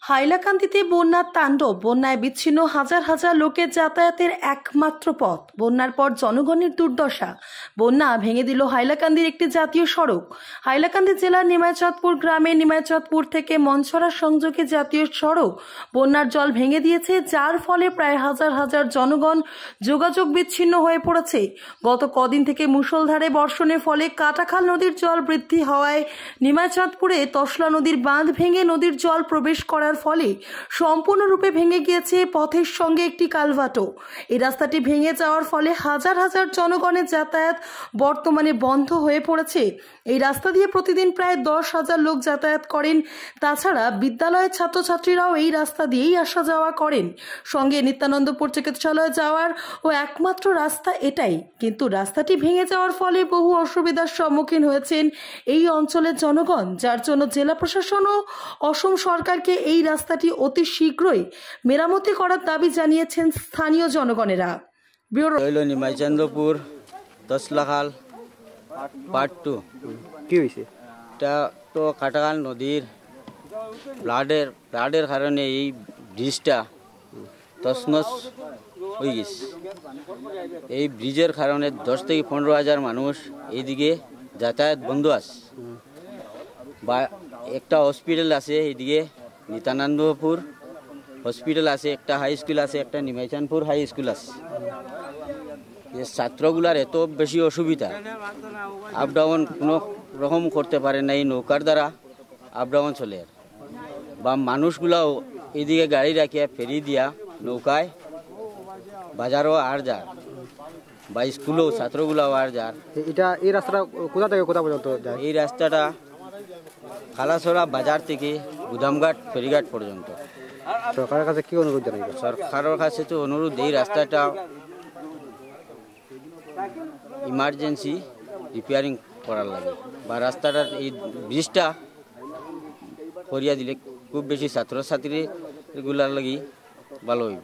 হাইলাকান্দিতে বন্যার তাণ্ডব। বন্যায় বিচ্ছিন্ন হাজার হাজার লোকের যাতায়াতের একমাত্র পথ। বন্যার পর জনগণের দুর্দশা। বন্যা ভেঙে দিল হাইলাকান্দির একটি জাতীয় সড়ক। হাইলাকান্দি জেলার নিমাইচাঁদপুর গ্রামে নিমাইচাঁদপুর থেকে মনছড়া সংযোগে জাতীয় সড়ক বন্যার জল ভেঙে দিয়েছে, যার ফলে প্রায় হাজার হাজার জনগণ যোগাযোগ বিচ্ছিন্ন হয়ে পড়েছে। গত কদিন থেকে মুষলধারে বর্ষণের ফলে কাটাখাল নদীর জল বৃদ্ধি হওয়ায় নিমাইচাঁদপুরে তসলা নদীর বাঁধ ভেঙে নদীর জল প্রবেশ করার ফলে সম্পূর্ণরূপে ভেঙে গিয়েছে পথের সঙ্গে একটি কালভার্টও। এই রাস্তাটি ভেঙে যাওয়ার ফলে হাজার হাজার জনগণের যাতায়াত বর্তমানে বন্ধ হয়ে পড়েছে। এই রাস্তা দিয়ে প্রতিদিন প্রায় 10,000 লোক যাতায়াত করেন। তাছাড়া বিদ্যালয়ের ছাত্রছাত্রীরাও এই রাস্তা দিয়েই আসা যাওয়া করেন। সঙ্গে নিত্যানন্দপুর চিকিৎসালয়ে যাওয়ার ও একমাত্র রাস্তা এটাই। কিন্তু রাস্তাটি ভেঙে যাওয়ার ফলে বহু অসুবিধার সম্মুখীন হয়েছেন এই অঞ্চলের জনগণ, যার জন্য জেলা প্রশাসন ও অসম সরকারকে এই রাস্তাটি অতি শীঘ্রই মেরামতি করার দাবি জানিয়েছেন স্থানীয় জনগণেরা। নিমাইচাঁদপুর তসলাখাল পার্ট 2 কি হয়েছে? এটা তো কাটাখাল নদীর ফ্লাডের কারণে এই ব্রিজটা তছনছ হয়ে গেছে। এই ব্রিজের কারণে 10 থেকে 15,000 মানুষ এইদিকে যাতায়াত বন্ধ আছে। বা একটা হসপিটাল আছে এইদিকে, নিত্যানন্দপুর হসপিটাল আছে, একটা হাই স্কুল আছে, একটা নিমাইচাঁদপুর হাই স্কুল আছে। ছাত্রগুলার এত বেশি অসুবিধা, আপ ডাউন কোনো রকম করতে পারে না, এই নৌকার দ্বারা আপ ডাউন চলে। বা মানুষগুলাও এইদিকে গাড়ি রাখিয়া ফেরি দিয়া নৌকায় বাজারও আর যার, বা স্কুলেও ছাত্রগুলাও আর যার। এই রাস্তাটা কোথা থেকে কোথা পর্যন্ত যায়? এই রাস্তাটা খালাছড়া বাজার থেকে গুদামঘাট ফেরিঘাট পর্যন্ত। সরকারের কাছে কি অনুরোধ জানাবেন? সরকারের কাছে তো অনুরোধ, এই রাস্তাটা ইমার্জেন্সি রিপেয়ারিং করার লাগে, বা রাস্তাটার এই ব্রিজটা করিয়া দিলে খুব বেশি ছাত্রছাত্রীগুলার লাগি ভালো হইব।